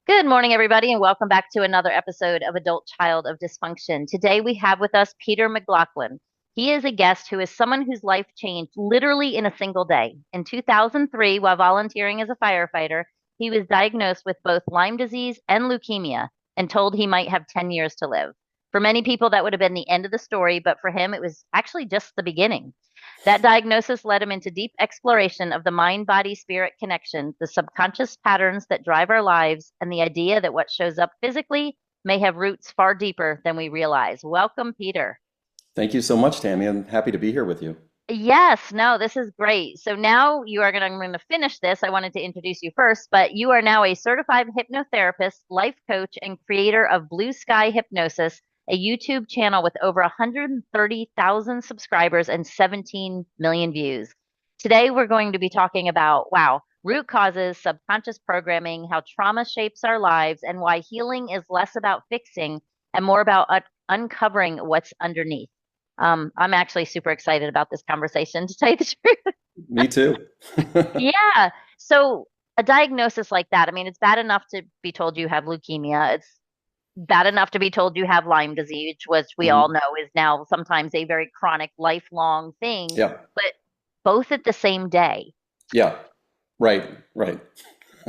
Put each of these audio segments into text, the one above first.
Good morning, everybody, and welcome back to another episode of Adult Child of Dysfunction. Today we have with us Peter McLaughlin. He is a guest who is someone whose life changed literally in a single day. In 2003, while volunteering as a firefighter, he was diagnosed with both Lyme disease and leukemia and told he might have 10 years to live. For many people, that would have been the end of the story, but for him, it was actually just the beginning. That diagnosis led him into deep exploration of the mind body spirit connection, the subconscious patterns that drive our lives, and the idea that what shows up physically may have roots far deeper than we realize. Welcome, Peter. Thank you so much, Tammy. I'm happy to be here with you. Yes, no, this is great. So now I'm going to finish this. I wanted to introduce you first, but you are now a certified hypnotherapist, life coach, and creator of Blue Sky Hypnosis, a YouTube channel with over 130,000 subscribers and 17 million views. Today, we're going to be talking about, wow, root causes, subconscious programming, how trauma shapes our lives, and why healing is less about fixing and more about uncovering what's underneath. I'm actually super excited about this conversation, to tell you the truth. Me too. Yeah. So a diagnosis like that, I mean, it's bad enough to be told you have leukemia. It's bad enough to be told you have Lyme disease, which we all Mhm. know is now sometimes a very chronic, lifelong thing, Yeah, but both at the same day. yeah, right, right.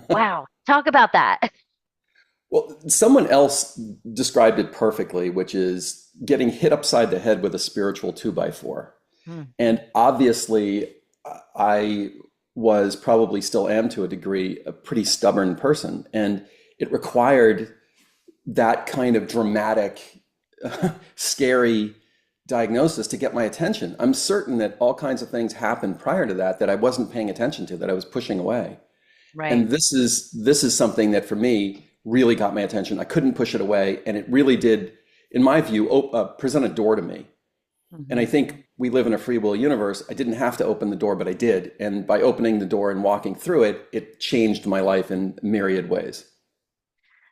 Wow. Talk about that. Well, someone else described it perfectly, which is getting hit upside the head with a spiritual two by four. Hmm. And obviously, I was probably still am to a degree a pretty stubborn person. And it required that kind of dramatic, scary diagnosis to get my attention. I'm certain that all kinds of things happened prior to that that I wasn't paying attention to, that I was pushing away. Right. And this is something that for me really got my attention. I couldn't push it away, and it really did, in my view, present a door to me. And I Hmm. think we live in a free will universe. I didn't have to open the door, but I did. And by opening the door and walking through it, it changed my life in myriad ways.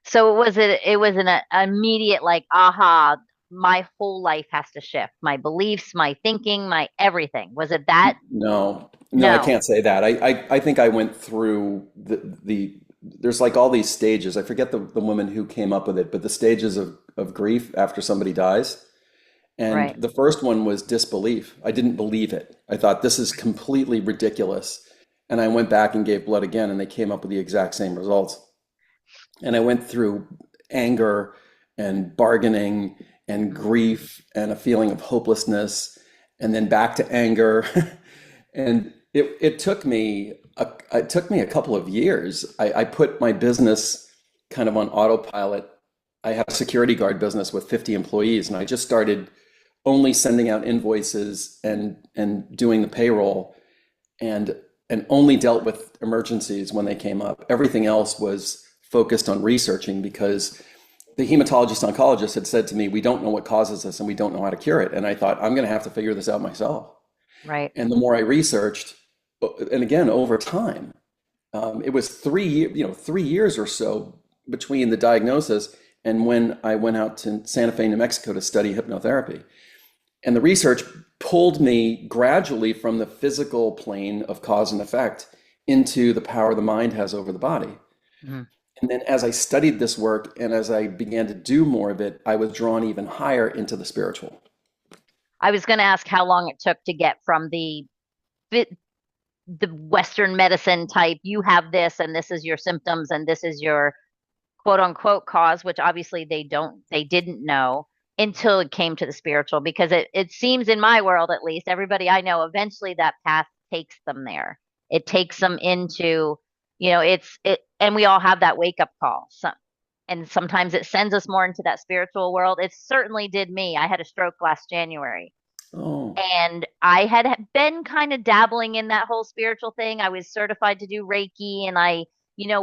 So it was an immediate like aha, my whole life has to shift. My beliefs, my thinking, my everything. Was it that? No, no, I No. can't say that. I think I went through there's like all these stages. I forget the woman who came up with it, but the stages of grief after somebody dies. And Right. the first one was disbelief. I didn't believe it. I thought this is completely ridiculous. And I went back and gave blood again, and they came up with the exact same results. And I went through anger and bargaining and Hmm. grief and a feeling of hopelessness, and then back to anger. And it took me a couple of years. I put my business kind of on autopilot. I have a security guard business with 50 employees, and I just started only sending out invoices and doing the payroll and only dealt with emergencies when they came up. Everything else was focused on researching because the hematologist oncologist had said to me, "We don't know what causes this and we don't know how to cure it." And I thought, I'm going to have to figure this out myself. Right. And the more I researched, and again over time, it was 3 years or so between the diagnosis and when I went out to Santa Fe, New Mexico to study hypnotherapy. And the research pulled me gradually from the physical plane of cause and effect into the power the mind has over the body. Mhm. And then as I studied this work and as I began to do more of it, I was drawn even higher into the spiritual. I was going to ask how long it took to get from the Western medicine type, you have this and this is your symptoms and this is your quote unquote cause, which obviously they didn't know until it came to the spiritual, because it seems in my world, at least, everybody I know, eventually that path takes them there. It takes them into, and we all have that wake up call. And sometimes it sends us more into that spiritual world. It certainly did me. I had a stroke last January. Oh, And I had been kind of dabbling in that whole spiritual thing. I was certified to do Reiki, and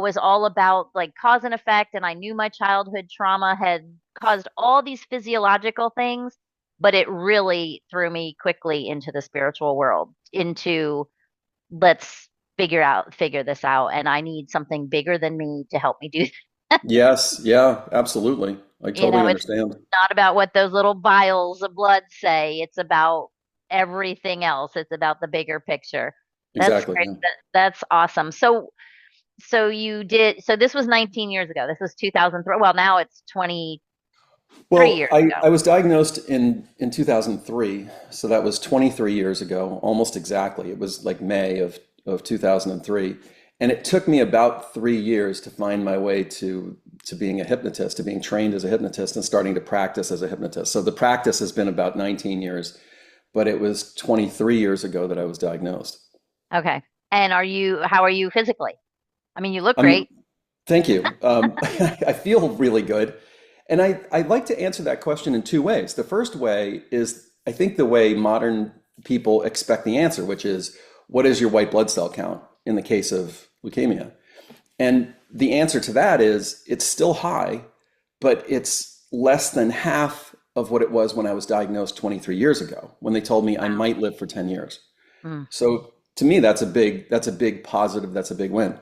was all about like cause and effect. And I knew my childhood trauma had caused all these physiological things, but it really threw me quickly into the spiritual world, into let's figure this out. And I need something bigger than me to help me do. yes, yeah, absolutely. I totally It's understand. not about what those little vials of blood say. It's about everything else. It's about the bigger picture. That's Exactly. great. Yeah. That's awesome. So So you did, so this was 19 years ago. This was 2003. Well, now it's 23 Well, years I ago. was diagnosed in 2003, so that was 23 years ago, almost exactly. It was like May of 2003, and it took me about 3 years to find my way to being a hypnotist, to being trained as a hypnotist and starting to practice as a hypnotist. So the practice has been about 19 years, but it was 23 years ago that I was diagnosed. Okay. And how are you physically? I mean, you look I'm great. Thank you. I feel really good. And I'd like to answer that question in two ways. The first way is, I think, the way modern people expect the answer, which is, what is your white blood cell count in the case of leukemia? And the answer to that is, it's still high, but it's less than half of what it was when I was diagnosed 23 years ago, when they told me I Wow. might live for 10 years. Mm. So to me, that's a big positive, that's a big win.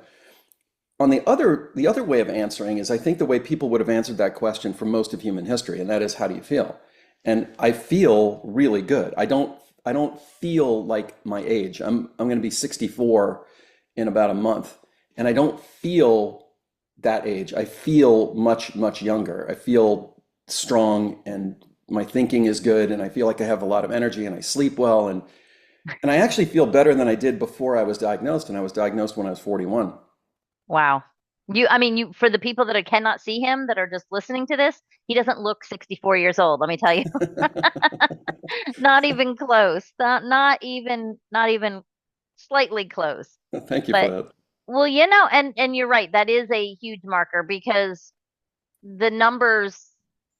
On the other way of answering is, I think, the way people would have answered that question for most of human history, and that is, how do you feel? And I feel really good. I don't feel like my age. I'm going to be 64 in about a month, and I don't feel that age. I feel much, much younger. I feel strong, and my thinking is good, and I feel like I have a lot of energy, and I sleep well, and I actually feel better than I did before I was diagnosed, and I was diagnosed when I was 41. Wow. I mean, for the people that cannot see him that are just listening to this, he doesn't look 64 years old, let me tell you. Not even close. Not even slightly close. Thank you for But that. well, and you're right. That is a huge marker because the numbers,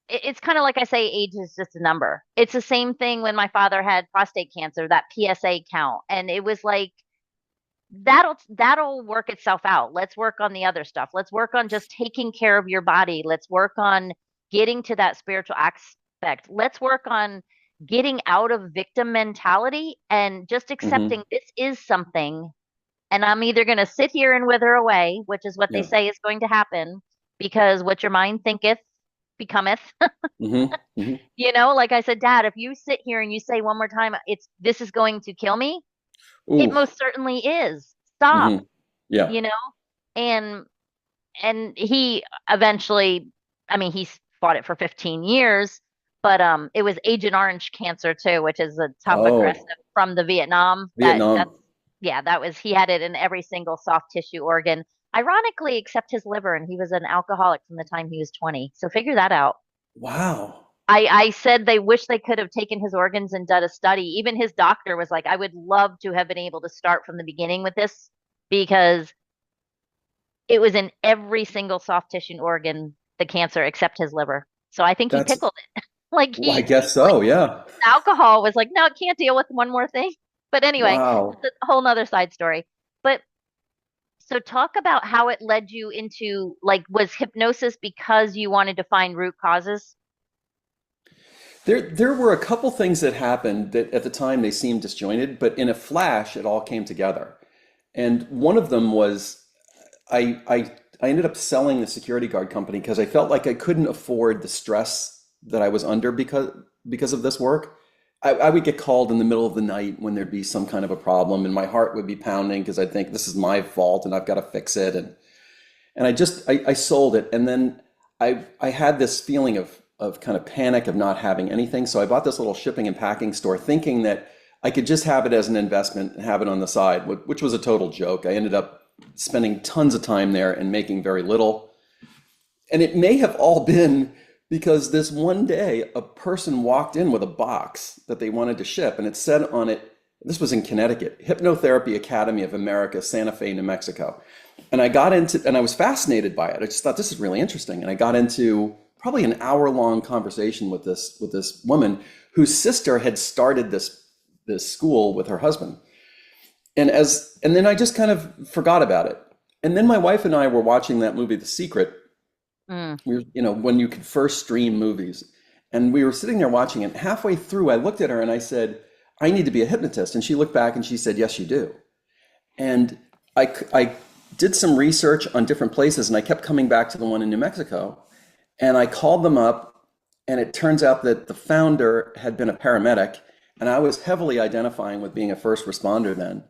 it's kind of like I say, age is just a number. It's the same thing when my father had prostate cancer, that PSA count. And it was like, that'll work itself out. Let's work on the other stuff. Let's work on just taking care of your body. Let's work on getting to that spiritual aspect. Let's work on getting out of victim mentality and just accepting Hmm. this is something. And I'm either going to sit here and wither away, which is what they Yeah. say is going to happen, because what your mind thinketh becometh. Hmm. Hmm. Like I said, Dad, if you sit here and you say one more time, this is going to kill me, it Ooh. most certainly is. Stop, Hmm. Yeah. you know? And he eventually, I mean, he's fought it for 15 years, but it was Agent Orange cancer too, which is a tough aggressive Oh, from the Vietnam. That's Vietnam. yeah, that was he had it in every single soft tissue organ. Ironically, except his liver, and he was an alcoholic from the time he was 20. So figure that out. Wow. I said they wish they could have taken his organs and done a study. Even his doctor was like, I would love to have been able to start from the beginning with this because it was in every single soft tissue organ, the cancer, except his liver. So I think he That's, pickled it. Like well, I he, guess like so. Yeah. alcohol was like, no, it can't deal with one more thing. But anyway, Wow. that's a whole nother side story. But so talk about how it led you into, like, was hypnosis because you wanted to find root causes? There were a couple things that happened that at the time they seemed disjointed, but in a flash, it all came together. And one of them was, I ended up selling the security guard company because I felt like I couldn't afford the stress that I was under because of this work. I would get called in the middle of the night when there'd be some kind of a problem, and my heart would be pounding because I'd think, this is my fault and I've got to fix it. And I sold it, and then I had this feeling of kind of panic of not having anything. So I bought this little shipping and packing store, thinking that I could just have it as an investment and have it on the side, which was a total joke. I ended up spending tons of time there and making very little. And it may have all been because this one day a person walked in with a box that they wanted to ship, and it said on it, this was in Connecticut, Hypnotherapy Academy of America, Santa Fe, New Mexico. And I was fascinated by it. I just thought, this is really interesting. And I got into probably an hour-long conversation with this woman whose sister had started this school with her husband. And then I just kind of forgot about it. And then my wife and I were watching that movie, The Secret. Mm. We were, when you could first stream movies. And we were sitting there watching it. Halfway through, I looked at her and I said, I need to be a hypnotist. And she looked back and she said, yes, you do. And I did some research on different places, and I kept coming back to the one in New Mexico. And I called them up, and it turns out that the founder had been a paramedic, and I was heavily identifying with being a first responder then.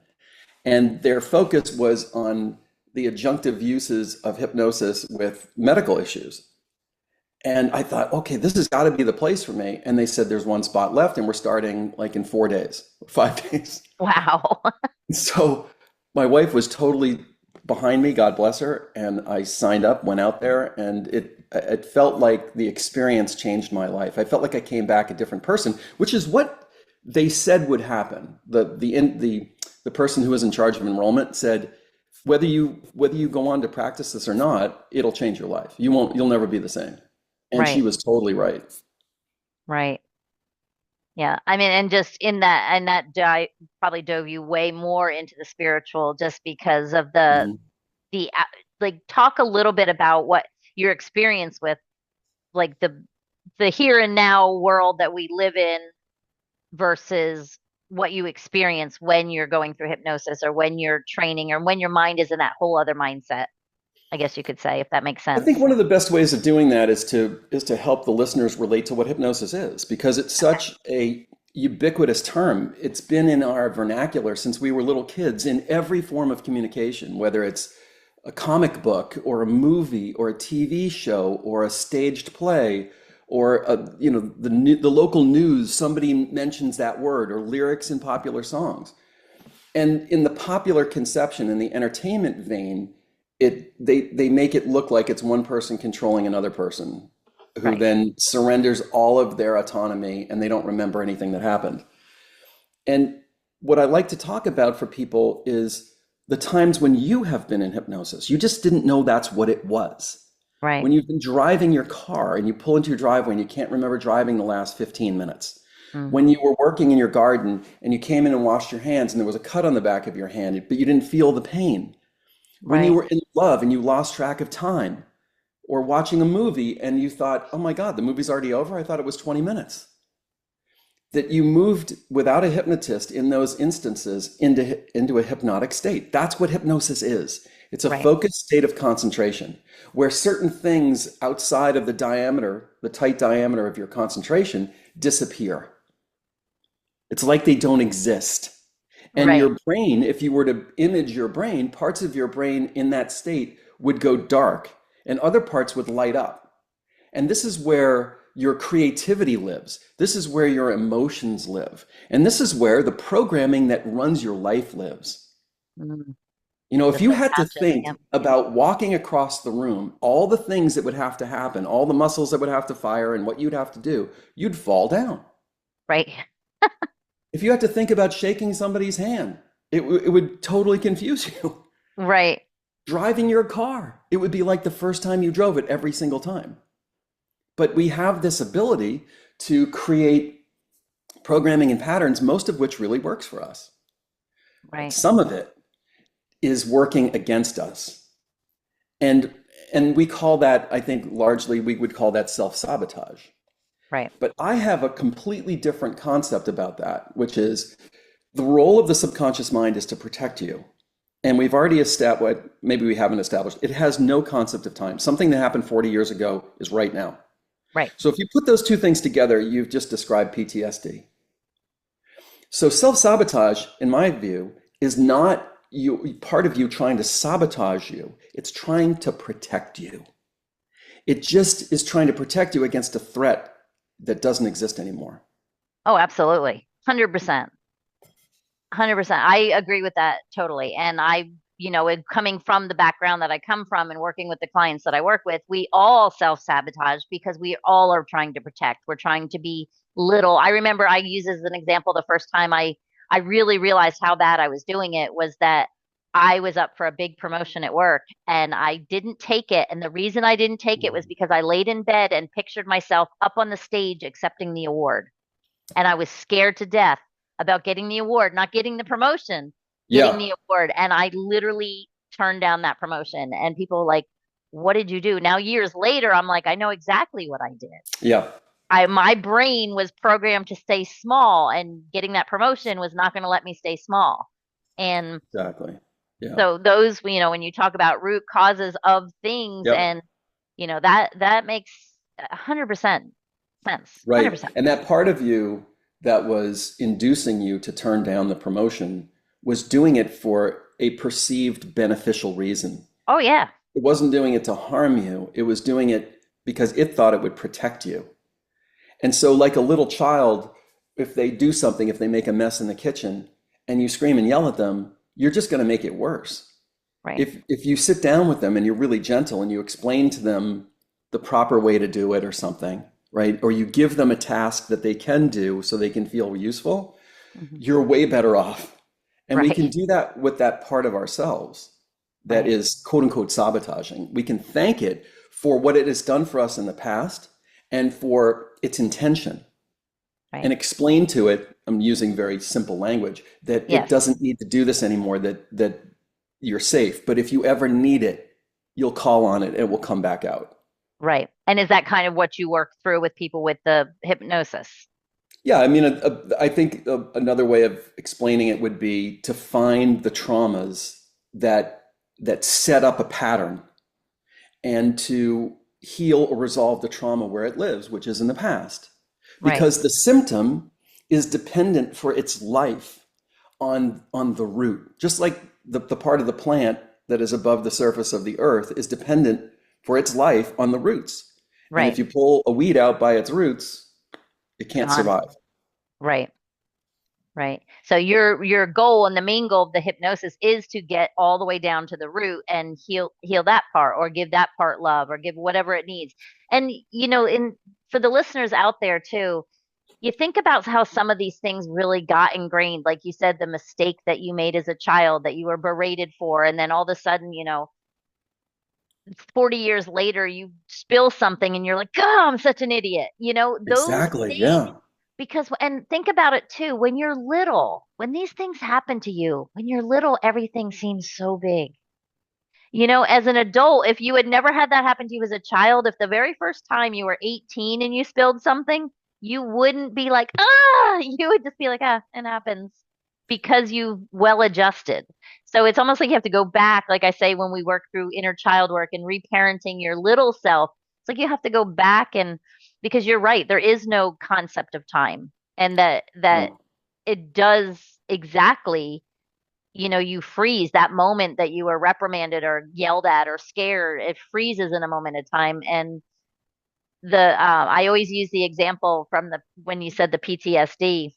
And their focus was on the adjunctive uses of hypnosis with medical issues. And I thought, okay, this has got to be the place for me. And they said there's one spot left, and we're starting like in 4 days, 5 days. Wow. So my wife was totally behind me, God bless her, and I signed up, went out there, and it felt like the experience changed my life. I felt like I came back a different person, which is what they said would happen. The person who was in charge of enrollment said, whether you go on to practice this or not, it'll change your life. You'll never be the same. And she Right. was totally right. Right. Yeah. I mean, and just in that, and that probably dove you way more into the spiritual just because of Mhm. like talk a little bit about what your experience with like the here and now world that we live in versus what you experience when you're going through hypnosis or when you're training or when your mind is in that whole other mindset, I guess you could say, if that makes I think sense. one of the best ways of doing that is to help the listeners relate to what hypnosis is, because it's Okay. such a ubiquitous term. It's been in our vernacular since we were little kids in every form of communication, whether it's a comic book or a movie or a TV show or a staged play or the local news. Somebody mentions that word, or lyrics in popular songs. And in the popular conception, in the entertainment vein, they make it look like it's one person controlling another person who Right. then surrenders all of their autonomy and they don't remember anything that happened. And what I like to talk about for people is the times when you have been in hypnosis. You just didn't know that's what it was. Right. When you've been driving your car and you pull into your driveway and you can't remember driving the last 15 minutes. When Hmm. you were working in your garden and you came in and washed your hands and there was a cut on the back of your hand, but you didn't feel the pain. When you Right. were in love and you lost track of time, or watching a movie and you thought, oh my God, the movie's already over. I thought it was 20 minutes. That you moved without a hypnotist in those instances into a hypnotic state. That's what hypnosis is. It's a Right. focused state of concentration where certain things outside of the tight diameter of your concentration disappear. It's like they don't exist. And Right. your brain, if you were to image your brain, parts of your brain in that state would go dark and other parts would light up. And this is where your creativity lives. This is where your emotions live. And this is where the programming that runs your life lives. Mm. If The you had to subconscious. think Yep. about walking across the room, all the things that would have to happen, all the muscles that would have to fire, and what you'd have to do, you'd fall down. Right. If you had to think about shaking somebody's hand, it would totally confuse you. Right. Driving your car, it would be like the first time you drove it every single time. But we have this ability to create programming and patterns, most of which really works for us. Right. Some of it is working against us. And we call that, I think largely we would call that self-sabotage. Right. But I have a completely different concept about that, which is the role of the subconscious mind is to protect you. And we've already established, maybe we haven't established, it has no concept of time. Something that happened 40 years ago is right now. Right. So if you put those two things together, you've just described PTSD. So self-sabotage, in my view, is not part of you trying to sabotage you. It's trying to protect you. It just is trying to protect you against a threat that doesn't exist anymore. Oh, absolutely. 100%. 100%. I agree with that totally. And coming from the background that I come from and working with the clients that I work with, we all self-sabotage because we all are trying to protect. We're trying to be little. I remember I use as an example the first time I really realized how bad I was doing it was that I was up for a big promotion at work and I didn't take it. And the reason I didn't take it was because I laid in bed and pictured myself up on the stage accepting the award. And I was scared to death about getting the award, not getting the promotion, getting Yeah, the award. And I literally turned down that promotion. And people were like, what did you do? Now, years later, I'm like, I know exactly what I did. yeah, My brain was programmed to stay small, and getting that promotion was not going to let me stay small. And exactly. Yeah, so those, when you talk about root causes of things, yep, and that makes 100% sense. right. 100%. And that part of you that was inducing you to turn down the promotion was doing it for a perceived beneficial reason. Oh, yeah. It wasn't doing it to harm you. It was doing it because it thought it would protect you. And so, like a little child, if they do something, if they make a mess in the kitchen and you scream and yell at them, you're just going to make it worse. Right. If you sit down with them and you're really gentle and you explain to them the proper way to do it or something, right? Or you give them a task that they can do so they can feel useful, you're way better off. And we can do that with that part of ourselves that is quote unquote sabotaging. We can thank it for what it has done for us in the past and for its intention. And explain to it, I'm using very simple language, that it doesn't need to do this anymore, that you're safe. But if you ever need it, you'll call on it and it will come back out. Right. And is that kind of what you work through with people with the hypnosis? Yeah, I mean, I think another way of explaining it would be to find the traumas that set up a pattern and to heal or resolve the trauma where it lives, which is in the past. Because the symptom is dependent for its life on the root. Just like the part of the plant that is above the surface of the earth is dependent for its life on the roots. And if you pull a weed out by its roots, it can't survive. Right. So your goal and the main goal of the hypnosis is to get all the way down to the root and heal that part, or give that part love, or give whatever it needs. And for the listeners out there too, you think about how some of these things really got ingrained. Like you said, the mistake that you made as a child that you were berated for, and then all of a sudden, 40 years later, you spill something and you're like, "Oh, I'm such an idiot." Those Exactly. things. And think about it too, when you're little, when these things happen to you, when you're little, everything seems so big. As an adult, if you had never had that happen to you as a child, if the very first time you were 18 and you spilled something, you wouldn't be like, you would just be like, it happens, because you've well adjusted. So it's almost like you have to go back, like I say, when we work through inner child work and reparenting your little self, it's like you have to go back, and because you're right, there is no concept of time, and that it does exactly, you freeze that moment that you were reprimanded or yelled at or scared. It freezes in a moment of time. And I always use the example from when you said the PTSD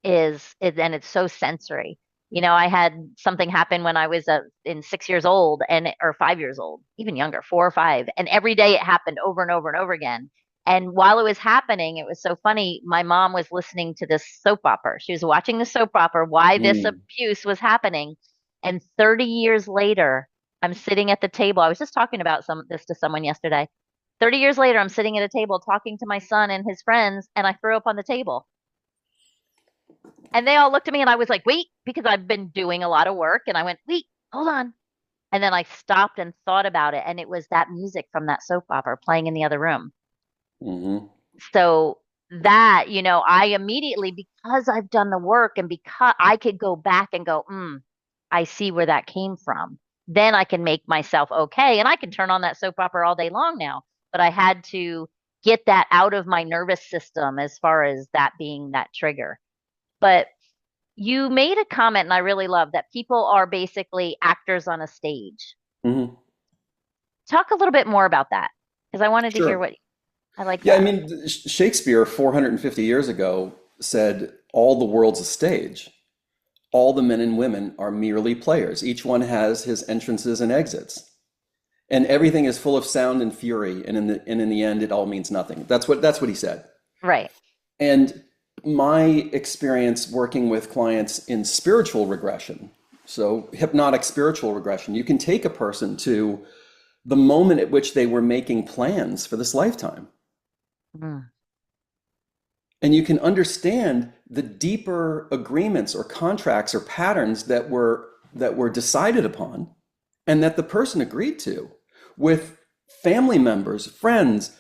and it's so sensory. I had something happen when I was in 6 years old, or 5 years old, even younger, 4 or 5. And every day it happened over and over and over again. And while it was happening, it was so funny. My mom was listening to this soap opera. She was watching the soap opera, why this abuse was happening. And 30 years later, I'm sitting at the table. I was just talking about this to someone yesterday. 30 years later, I'm sitting at a table talking to my son and his friends, and I threw up on the table. And they all looked at me, and I was like, wait, because I've been doing a lot of work. And I went, wait, hold on. And then I stopped and thought about it. And it was that music from that soap opera playing in the other room. So that, I immediately, because I've done the work and because I could go back and go, I see where that came from. Then I can make myself okay. And I can turn on that soap opera all day long now. But I had to get that out of my nervous system as far as that being that trigger. But you made a comment, and I really love that people are basically actors on a stage. Talk a little bit more about that, because I wanted to hear what I like. Yeah, I mean, Shakespeare 450 years ago said, all the world's a stage. All the men and women are merely players. Each one has his entrances and exits. And everything is full of sound and fury. And in the end, it all means nothing. That's what he said. Right. And my experience working with clients in spiritual regression, so hypnotic spiritual regression, you can take a person to the moment at which they were making plans for this lifetime. And you can understand the deeper agreements or contracts or patterns that were decided upon and that the person agreed to with family members, friends,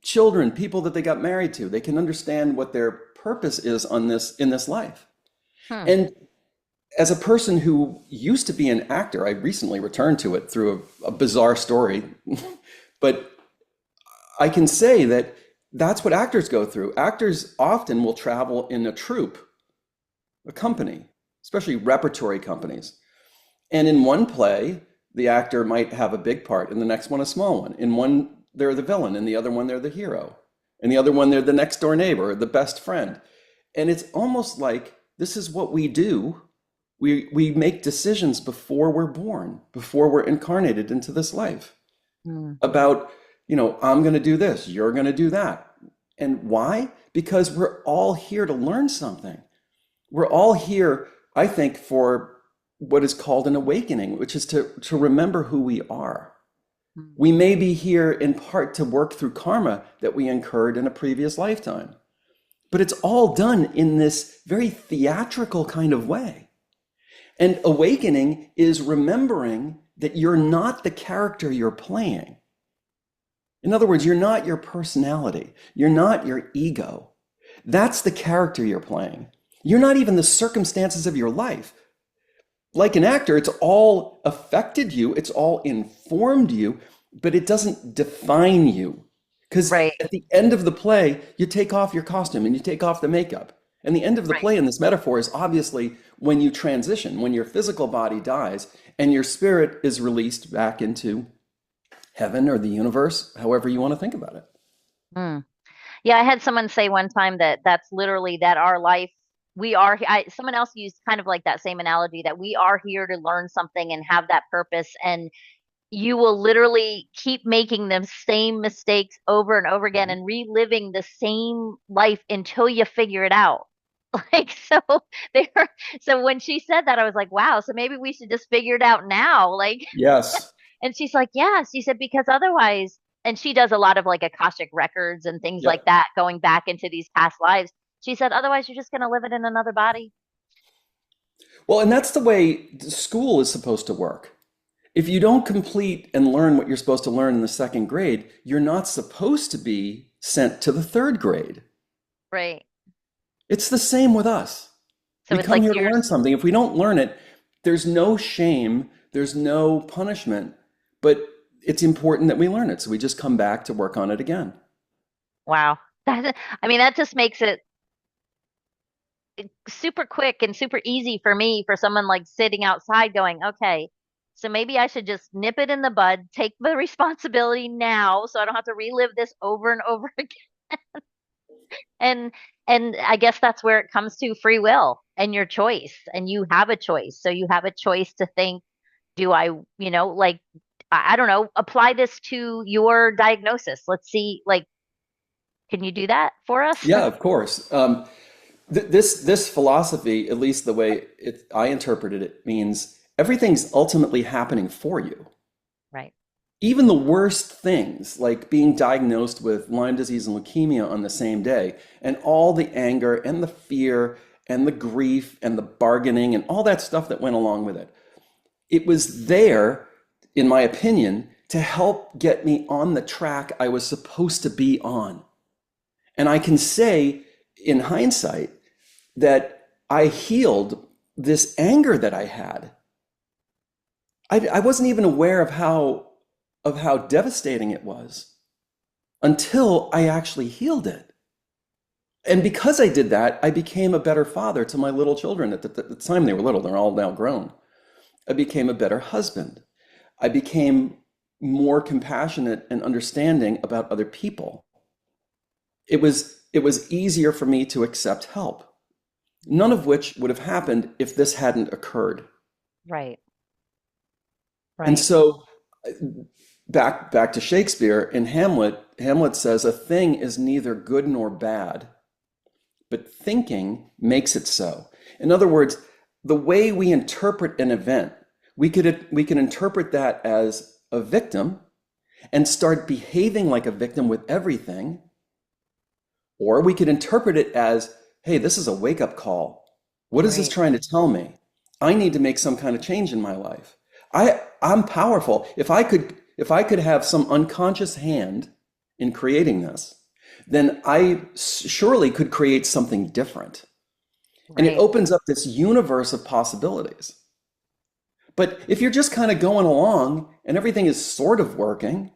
children, people that they got married to. They can understand what their purpose is in this life. And as a person who used to be an actor, I recently returned to it through a bizarre story, but I can say that that's what actors go through. Actors often will travel in a troupe, a company, especially repertory companies. And in one play, the actor might have a big part, in the next one, a small one. In one, they're the villain, in the other one, they're the hero. In the other one, they're the next door neighbor, the best friend. And it's almost like this is what we do. We make decisions before we're born, before we're incarnated into this life about, I'm going to do this, you're going to do that. And why? Because we're all here to learn something. We're all here, I think, for what is called an awakening, which is to remember who we are. We may be here in part to work through karma that we incurred in a previous lifetime, but it's all done in this very theatrical kind of way. And awakening is remembering that you're not the character you're playing. In other words, you're not your personality. You're not your ego. That's the character you're playing. You're not even the circumstances of your life. Like an actor, it's all affected you, it's all informed you, but it doesn't define you. Because Right. at the end of the play, you take off your costume and you take off the makeup. And the end of the Right. play in this metaphor is obviously when you transition, when your physical body dies and your spirit is released back into heaven or the universe, however you want to think about it. Mm. Yeah, I had someone say one time that that's literally that our life, someone else used kind of like that same analogy that we are here to learn something and have that purpose. And you will literally keep making the same mistakes over and over again and reliving the same life until you figure it out. Like, so they were, so when she said that, I was like, wow, so maybe we should just figure it out now. Like, Yes. and she's like, yeah, she said, because otherwise, and she does a lot of like Akashic records and things like Yep. that, going back into these past lives. She said, otherwise, you're just going to live it in another body. Well, and that's the way school is supposed to work. If you don't complete and learn what you're supposed to learn in the second grade, you're not supposed to be sent to the third grade. Right. It's the same with us. So We it's come like here to you're, learn something. If we don't learn it, there's no shame, there's no punishment, but it's important that we learn it. So we just come back to work on it again. wow. I mean, that just makes it super quick and super easy for me, for someone like sitting outside going, okay, so maybe I should just nip it in the bud, take the responsibility now so I don't have to relive this over and over again. And I guess that's where it comes to free will and your choice. And you have a choice. So you have a choice to think, do I, like I don't know, apply this to your diagnosis. Let's see, like, can you do that for us? Yeah, of course. This philosophy, at least the way I interpreted it, means everything's ultimately happening for you. Right. Even the worst things, like being diagnosed with Lyme disease and leukemia on the same day, and all the anger and the fear and the grief and the bargaining and all that stuff that went along with it. It was there, in my opinion, to help get me on the track I was supposed to be on. And I can say, in hindsight, that I healed this anger that I had. I wasn't even aware of how devastating it was until I actually healed it. And because I did that, I became a better father to my little children. At the time they were little, they're all now grown. I became a better husband. I became more compassionate and understanding about other people. It was easier for me to accept help, none of which would have happened if this hadn't occurred. Right. And Right. so back to Shakespeare in Hamlet, Hamlet says a thing is neither good nor bad, but thinking makes it so. In other words, the way we interpret an event, we can interpret that as a victim and start behaving like a victim with everything, or we could interpret it as, hey, this is a wake-up call. What is this Right. trying to tell me? I need to make some kind of change in my life. I'm powerful. If I could have some unconscious hand in creating this, then I surely could create something different. And it Right. opens up this universe of possibilities. But if you're just kind of going along and everything is sort of working,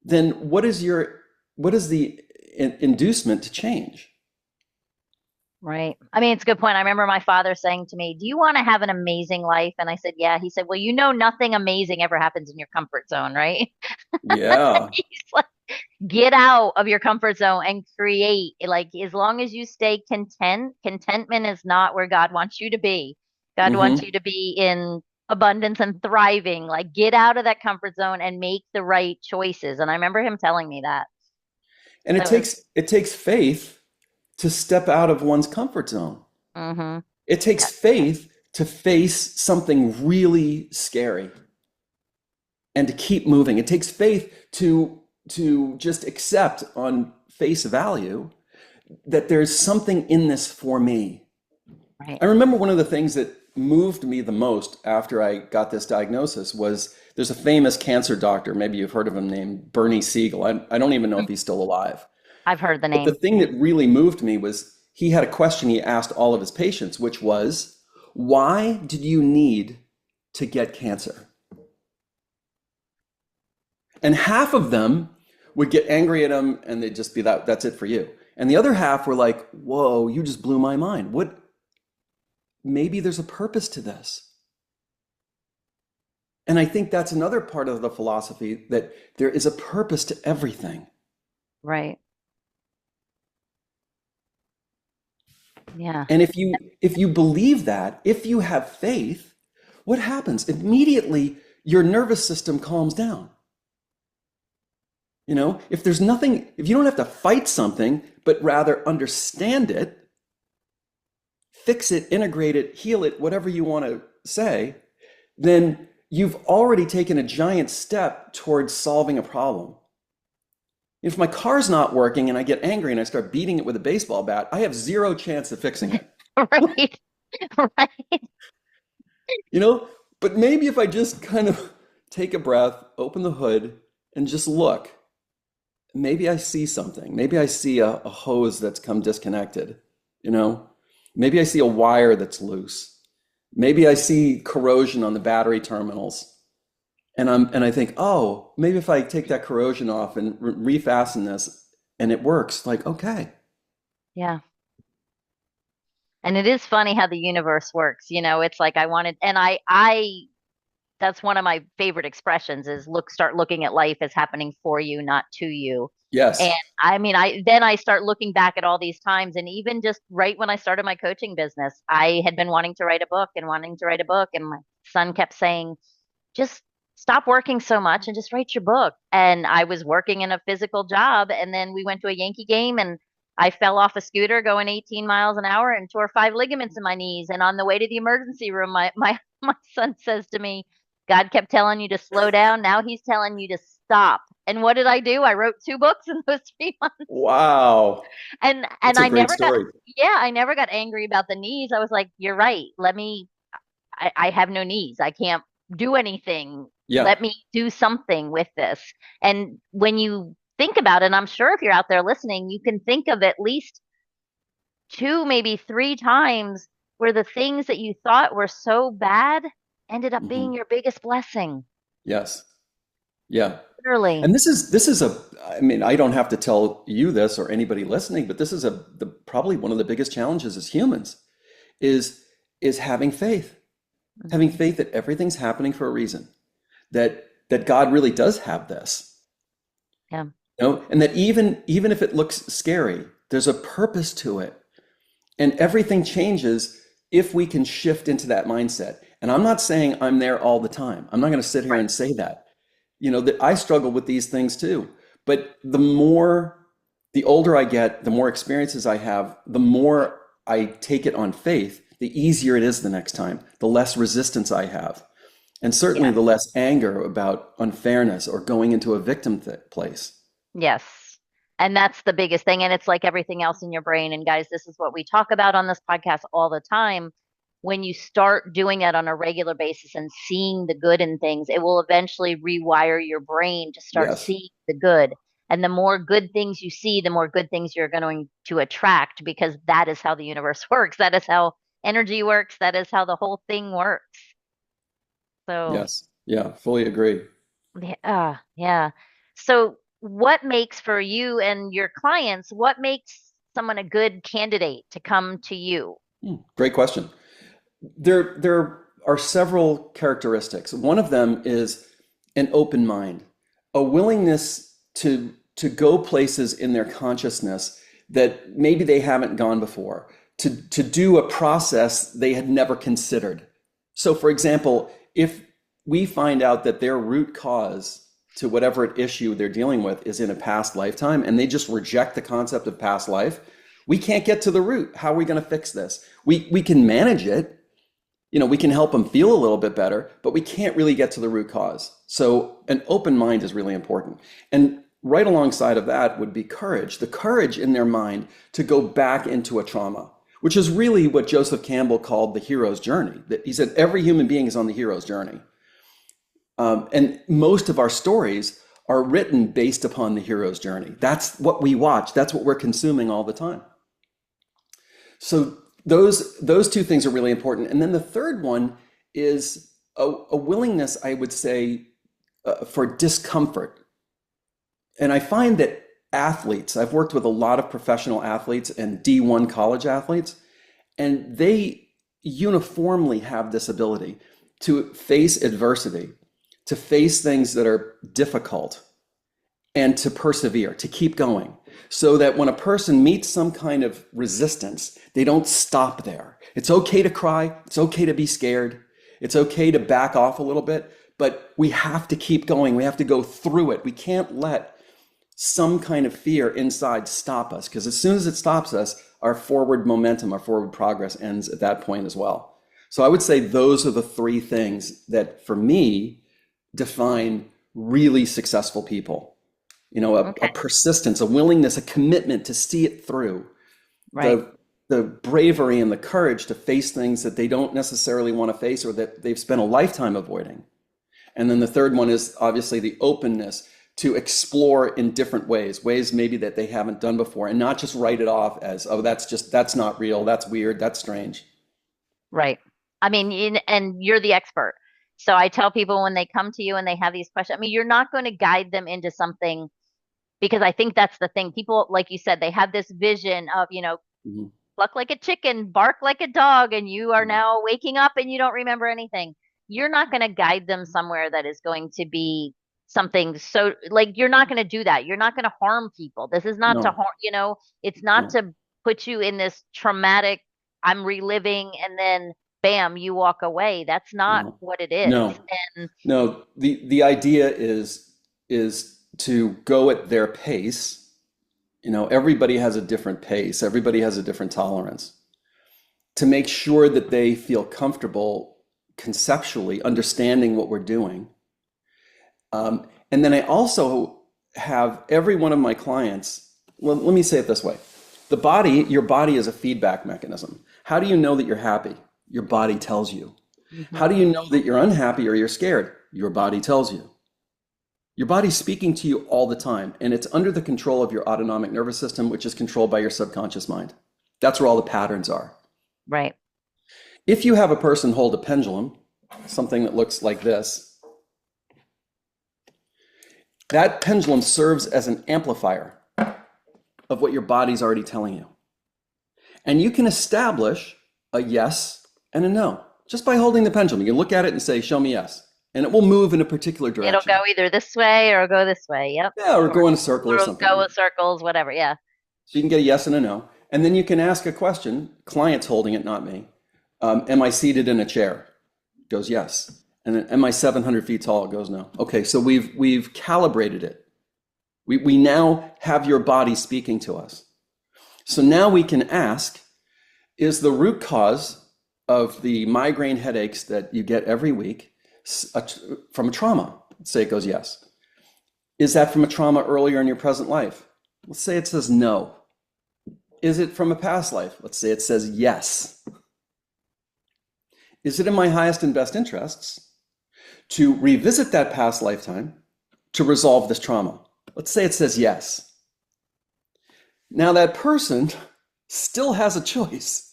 then what is the inducement to change? Right. I mean, it's a good point. I remember my father saying to me, "Do you want to have an amazing life?" And I said, "Yeah." He said, "Well, you know, nothing amazing ever happens in your comfort zone, right?" Yeah. He's like, "Get out of your comfort zone and create. Like, as long as you stay content, contentment is not where God wants you to be. God wants Hmm. you to be in abundance and thriving. Like, get out of that comfort zone and make the right choices." And I remember him telling me that. And So it was, it takes faith to step out of one's comfort zone. mm-hmm. It takes Yeah, faith to face something really scary and to keep moving. It takes faith to just accept on face value that there's something in this for me. right. I remember one of the things that moved me the most after I got this diagnosis was there's a famous cancer doctor, maybe you've heard of him, named Bernie Siegel. I don't even know if he's still alive. I've heard the But the name. thing that really moved me was he had a question he asked all of his patients, which was, why did you need to get cancer? And half of them would get angry at him and they'd just be that's it for you. And the other half were like, whoa, you just blew my mind. What, maybe there's a purpose to this. And I think that's another part of the philosophy that there is a purpose to everything. Right. Yeah. And if you believe that, if you have faith, what happens? Immediately your nervous system calms down. You know, if there's nothing, if you don't have to fight something, but rather understand it, fix it, integrate it, heal it, whatever you want to say, then you've already taken a giant step towards solving a problem. If my car's not working and I get angry and I start beating it with a baseball bat, I have zero chance of fixing it. Right. Right. You know, but maybe if I just kind of take a breath, open the hood, and just look, maybe I see something. Maybe I see a hose that's come disconnected, you know? Maybe I see a wire that's loose. Maybe I see corrosion on the battery terminals. And I think, oh, maybe if I take that corrosion off and refasten this and it works, like, okay. Yeah. And it is funny how the universe works. You know, it's like I wanted, and that's one of my favorite expressions is start looking at life as happening for you, not to you. And Yes. I mean, then I start looking back at all these times, and even just right when I started my coaching business, I had been wanting to write a book and wanting to write a book, and my son kept saying, just stop working so much and just write your book. And I was working in a physical job, and then we went to a Yankee game, and I fell off a scooter going 18 miles an hour and tore 5 ligaments in my knees. And on the way to the emergency room, my son says to me, God kept telling you to slow down. Now he's telling you to stop. And what did I do? I wrote 2 books in those 3 months. Wow. And That's a I great never got, story. yeah, I never got angry about the knees. I was like, you're right. I have no knees. I can't do anything. Yeah. Let me do something with this. And when you think about it, and I'm sure if you're out there listening, you can think of at least 2, maybe 3 times where the things that you thought were so bad ended up Hmm. being your biggest blessing. Yes. Yeah. Literally. And this is a, I mean, I don't have to tell you this or anybody listening, but this is probably one of the biggest challenges as humans is having faith, having Mhm. faith that everything's happening for a reason, that God really does have this, Yeah. you know, and that even if it looks scary, there's a purpose to it, and everything changes if we can shift into that mindset. And I'm not saying I'm there all the time. I'm not going to sit here Right. and say that. You know, that I struggle with these things too. But the older I get, the more experiences I have, the more I take it on faith, the easier it is the next time, the less resistance I have. And certainly Yes. the less anger about unfairness or going into a victim place. Yes. And that's the biggest thing. And it's like everything else in your brain. And guys, this is what we talk about on this podcast all the time. When you start doing it on a regular basis and seeing the good in things, it will eventually rewire your brain to start Yes. seeing the good. And the more good things you see, the more good things you're going to attract because that is how the universe works. That is how energy works. That is how the whole thing works. So Yes. Yeah. Fully agree. yeah, yeah. So what makes for you and your clients, what makes someone a good candidate to come to you? Great question. There are several characteristics. One of them is an open mind, a willingness to go places in their consciousness that maybe they haven't gone before, to do a process they had never considered. So for example, if we find out that their root cause to whatever issue they're dealing with is in a past lifetime, and they just reject the concept of past life, we can't get to the root. How are we going to fix this? We can manage it. We can help them feel a little bit better, but we can't really get to the root cause. So an open mind is really important. And right alongside of that would be courage, the courage in their mind to go back into a trauma, which is really what Joseph Campbell called the hero's journey. That he said every human being is on the hero's journey. And most of our stories are written based upon the hero's journey. That's what we watch. That's what we're consuming all the time. So those two things are really important. And then the third one is a willingness, I would say, for discomfort. And I find that athletes, I've worked with a lot of professional athletes and D1 college athletes, and they uniformly have this ability to face adversity, to face things that are difficult, and to persevere, to keep going, so that when a person meets some kind of resistance, they don't stop there. It's okay to cry. It's okay to be scared. It's okay to back off a little bit, but we have to keep going. We have to go through it. We can't let some kind of fear inside stop us, because as soon as it stops us, our forward momentum, our forward progress ends at that point as well. So I would say those are the three things that, for me, define really successful people. A persistence, a willingness, a commitment to see it through. Right. The bravery and the courage to face things that they don't necessarily want to face or that they've spent a lifetime avoiding. And then the third one is obviously the openness to explore in different ways maybe that they haven't done before, and not just write it off as, oh, that's not real, that's weird, that's strange. Right. I mean, and you're the expert. So I tell people when they come to you and they have these questions, I mean, you're not going to guide them into something, because I think that's the thing. People, like you said, they have this vision of, Mm-hmm. pluck like a chicken, bark like a dog, and you are Mm-hmm. now waking up and you don't remember anything. You're not going to guide them somewhere that is going to be something so, like, you're not going to do that. You're not going to harm people. This is not to No, harm, it's not no, to put you in this traumatic, I'm reliving, and then bam, you walk away. That's not no, what it is. no, And no. The idea is to go at their pace. Everybody has a different pace. Everybody has a different tolerance. To make sure that they feel comfortable conceptually understanding what we're doing. And then I also have every one of my clients, let me say it this way. Your body is a feedback mechanism. How do you know that you're happy? Your body tells you. mm-hmm. How do you know that you're unhappy or you're scared? Your body tells you. Your body's speaking to you all the time, and it's under the control of your autonomic nervous system, which is controlled by your subconscious mind. That's where all the patterns are. Right. If you have a person hold a pendulum, something that looks like this, that pendulum serves as an amplifier of what your body's already telling you. And you can establish a yes and a no just by holding the pendulum. You can look at it and say, show me yes. And it will move in a particular direction. It'll go either this way or go this way. Yep. Yeah, or go in a circle or something. Go in circles, whatever. Yeah. So you can get a yes and a no. And then you can ask a question. Client's holding it, not me. Am I seated in a chair? Goes yes. And then, am I 700 feet tall? It goes no. Okay, so we've calibrated it. We now have your body speaking to us. So now we can ask, is the root cause of the migraine headaches that you get every week from a trauma? Let's say it goes yes. Is that from a trauma earlier in your present life? Let's say it says no. Is it from a past life? Let's say it says yes. Is it in my highest and best interests to revisit that past lifetime to resolve this trauma? Let's say it says yes. Now that person still has a choice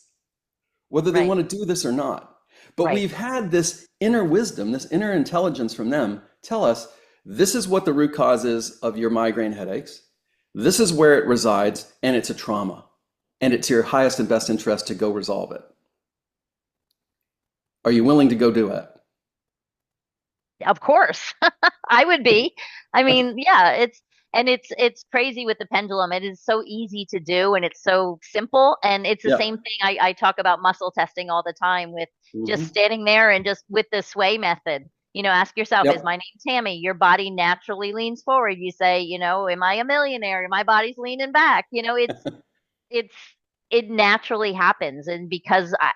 whether they want to do this or not. But we've had this inner wisdom, this inner intelligence from them tell us, this is what the root cause is of your migraine headaches. This is where it resides, and it's a trauma. and it's your highest and best interest to go resolve it. Are you willing to go do it? Of course, I would be. I mean, yeah, it's crazy with the pendulum. It is so easy to do and it's so simple. And it's the Yeah. same thing I talk about muscle testing all the time with just Hmm. standing there and just with the sway method. Ask yourself, is Yep. my name Tammy? Your body naturally leans forward. You say, am I a millionaire? My body's leaning back. It's it naturally happens. And because I,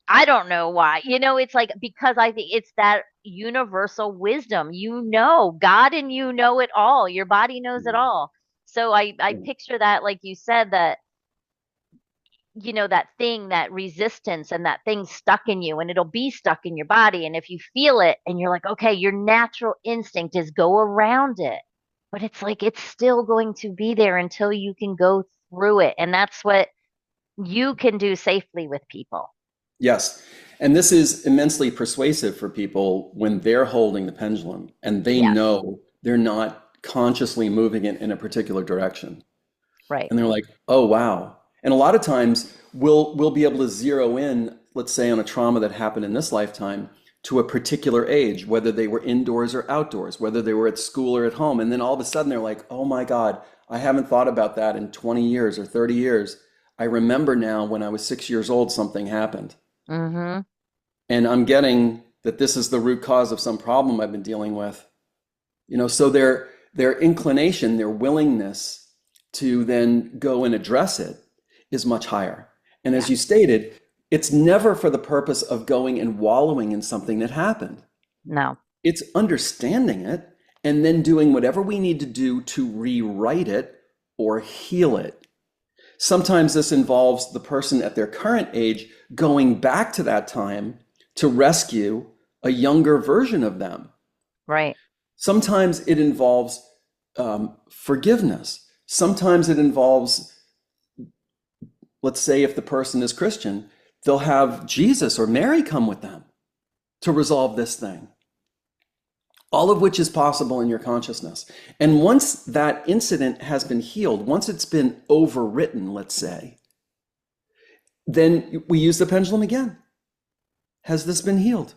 I don't know why. It's like because I think it's that universal wisdom. God and you know it all. Your body knows it all. So I picture that, like you said, that that thing, that resistance and that thing stuck in you and it'll be stuck in your body. And if you feel it and you're like, okay, your natural instinct is go around it. But it's like it's still going to be there until you can go through it. And that's what you can do safely with people. Yes. And this is immensely persuasive for people when they're holding the pendulum and they Yes. know they're not consciously moving it in a particular direction. Right. And they're like, oh, wow. And a lot of times we'll be able to zero in, let's say, on a trauma that happened in this lifetime to a particular age, whether they were indoors or outdoors, whether they were at school or at home. And then all of a sudden they're like, oh my God, I haven't thought about that in 20 years or 30 years. I remember now when I was 6 years old, something happened. Mm-hmm. And I'm getting that this is the root cause of some problem I've been dealing with. So their inclination, their willingness to then go and address it is much higher. And Yeah. as you stated, it's never for the purpose of going and wallowing in something that happened. No. It's understanding it and then doing whatever we need to do to rewrite it or heal it. Sometimes this involves the person at their current age going back to that time to rescue a younger version of them. Right. Sometimes it involves forgiveness. Sometimes it involves, let's say, if the person is Christian, they'll have Jesus or Mary come with them to resolve this thing. All of which is possible in your consciousness. And once that incident has been healed, once it's been overwritten, let's say, then we use the pendulum again. Has this been healed?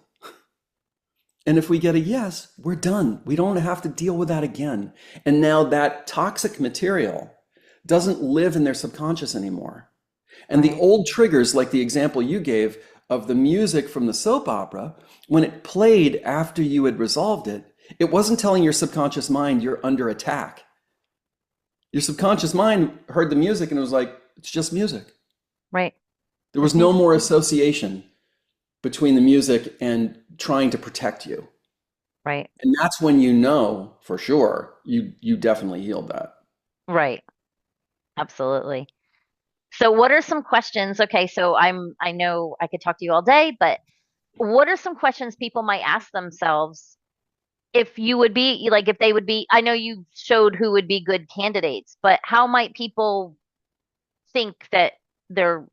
And if we get a yes, we're done. We don't have to deal with that again. And now that toxic material doesn't live in their subconscious anymore. And the Right. old triggers, like the example you gave of the music from the soap opera, when it played after you had resolved it, it wasn't telling your subconscious mind you're under attack. Your subconscious mind heard the music and it was like, it's just music. Right. There was Just no music. more association between the music and trying to protect you. Right. And that's when you know for sure you definitely healed that. Right. Absolutely. So what are some questions? Okay, so I know I could talk to you all day, but what are some questions people might ask themselves if you would be like if they would be I know you showed who would be good candidates, but how might people think that they're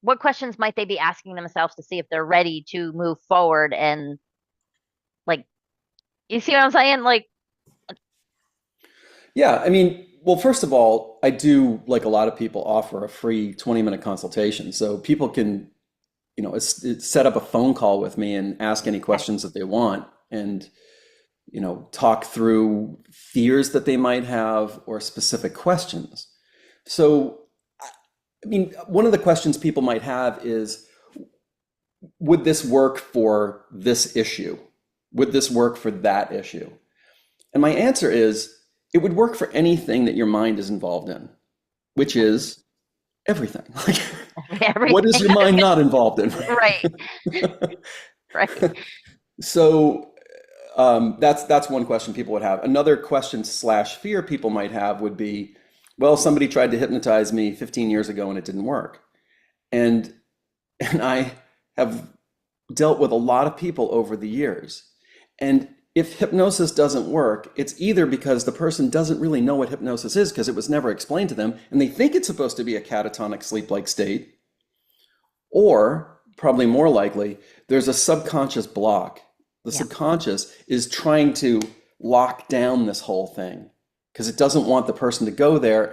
what questions might they be asking themselves to see if they're ready to move forward and like you see what I'm saying? Like Yeah, I mean, well, first of all, I do, like a lot of people, offer a free 20-minute consultation. So people can, it's set up a phone call with me and ask any okay, questions that they want and, talk through fears that they might have or specific questions. So, I mean, one of the questions people might have is, would this work for this issue? Would this work for that issue? And my answer is, it would work for anything that your mind is involved in, which is everything. Like, what is everything. your mind not involved in? Right. Right. So that's one question people would have. Another question slash fear people might have would be, well, somebody tried to hypnotize me 15 years ago and it didn't work. And I have dealt with a lot of people over the years. And if hypnosis doesn't work, it's either because the person doesn't really know what hypnosis is because it was never explained to them and they think it's supposed to be a catatonic sleep-like state, or probably more likely, there's a subconscious block. The Yeah. subconscious is trying to lock down this whole thing because it doesn't want the person to go there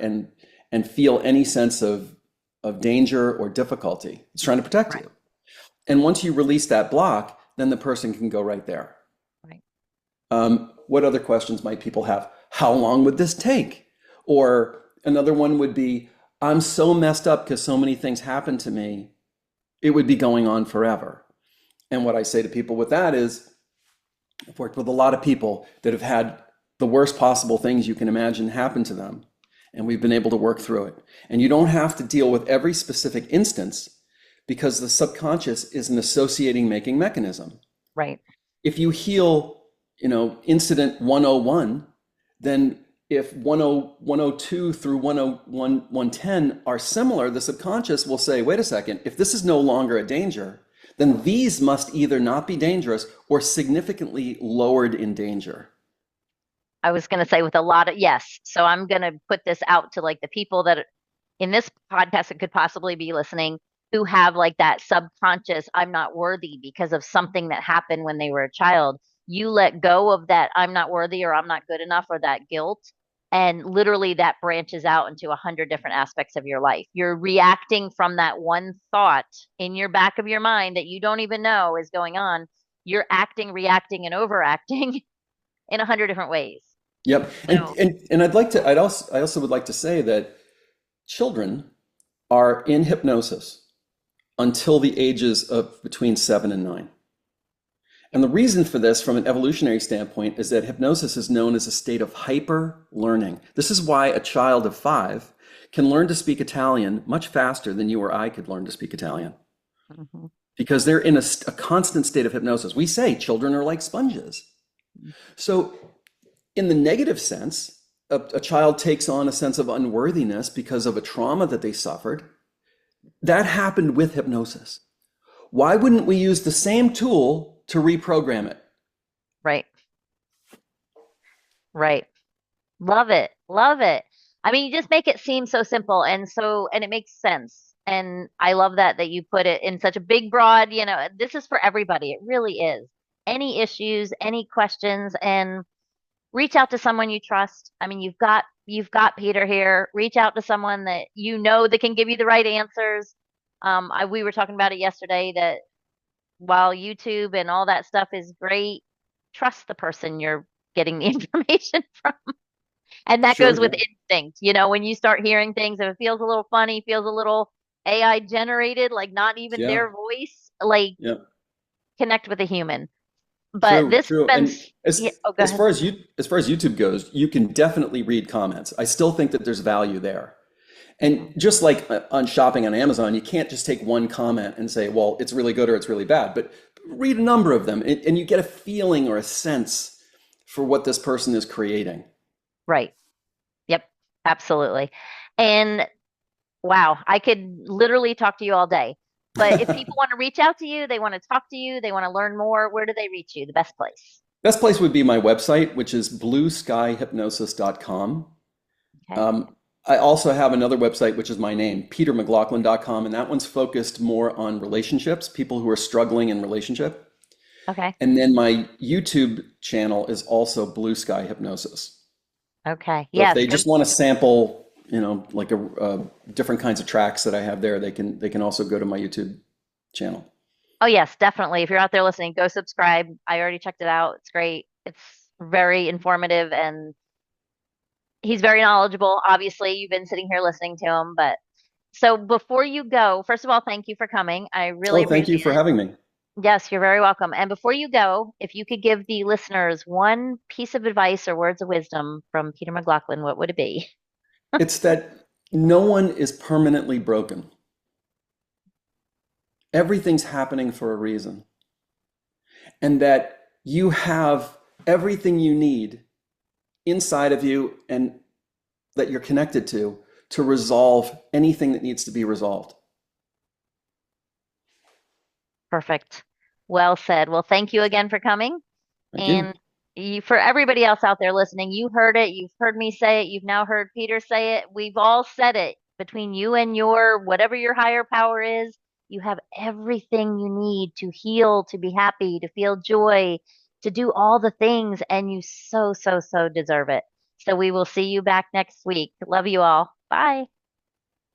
and feel any sense of danger or difficulty. It's trying to protect Right. you. And once you release that block, then the person can go right there. Right. What other questions might people have? How long would this take? Or another one would be, I'm so messed up because so many things happened to me, it would be going on forever. And what I say to people with that is, I've worked with a lot of people that have had the worst possible things you can imagine happen to them, and we've been able to work through it. And you don't have to deal with every specific instance because the subconscious is an associating making mechanism. Right. If you heal, incident 101, then if 102 through 101, 110 are similar, the subconscious will say, wait a second, if this is no longer a danger, then these must either not be dangerous or significantly lowered in danger. I was going to say with a lot of, yes. So I'm going to put this out to like the people that in this podcast that could possibly be listening who have like that subconscious, I'm not worthy because of something that happened when they were a child. You let go of that, I'm not worthy or I'm not good enough or that guilt. And literally that branches out into 100 different aspects of your life. You're reacting from that one thought in your back of your mind that you don't even know is going on. You're acting, reacting, and overacting in 100 different ways. Yep. And So, and and I also would like to say that children are in hypnosis until the ages of between 7 and 9. And the reason for this, from an evolutionary standpoint, is that hypnosis is known as a state of hyper learning. This is why a child of 5 can learn to speak Italian much faster than you or I could learn to speak Italian, mhm, because they're in a constant state of hypnosis. We say children are like sponges. So, in the negative sense, a child takes on a sense of unworthiness because of a trauma that they suffered. That happened with hypnosis. Why wouldn't we use the same tool to reprogram it? right, right. Love it. Love it. I mean, you just make it seem so simple and it makes sense. And I love that you put it in such a big, broad, this is for everybody. It really is. Any issues, any questions, and reach out to someone you trust. I mean, you've got Peter here. Reach out to someone that you know that can give you the right answers. We were talking about it yesterday that while YouTube and all that stuff is great, trust the person you're getting the information from. And that goes Sure. with instinct. When you start hearing things, if it feels a little funny, feels a little AI generated, like not even Yeah. their voice, like Yeah. connect with a human. But True. this has True. been, And yeah, as oh, go as ahead. far as YouTube goes, you can definitely read comments. I still think that there's value there. Mhm. And just like on shopping on Amazon, you can't just take one comment and say, well, it's really good or it's really bad, but read a number of them and you get a feeling or a sense for what this person is creating. Right. Yep. Absolutely. And wow, I could literally talk to you all day. But if people want to reach out to you, they want to talk to you, they want to learn more, where do they reach you? The best place. Best place would be my website, which is blueskyhypnosis.com. Okay. Um, I also have another website, which is my name, petermclaughlin.com, and that one's focused more on relationships, people who are struggling in relationship. Okay. And then my YouTube channel is also Blue Sky Hypnosis. Okay. So if Yes. they just want to sample, like different kinds of tracks that I have there, they can also go to my YouTube channel. Oh, yes, definitely. If you're out there listening, go subscribe. I already checked it out. It's great. It's very informative and he's very knowledgeable. Obviously, you've been sitting here listening to him, but so before you go, first of all, thank you for coming. I really Oh, thank you appreciate for it. having me. Yes, you're very welcome. And before you go, if you could give the listeners one piece of advice or words of wisdom from Peter McLaughlin, what would it be? It's that no one is permanently broken. Everything's happening for a reason, and that you have everything you need inside of you and that you're connected to resolve anything that needs to be resolved. Perfect. Well said. Well, thank you again for coming. Thank you. And for everybody else out there listening, you heard it. You've heard me say it. You've now heard Peter say it. We've all said it. Between you and your whatever your higher power is, you have everything you need to heal, to be happy, to feel joy, to do all the things. And you so, so, so deserve it. So we will see you back next week. Love you all. Bye.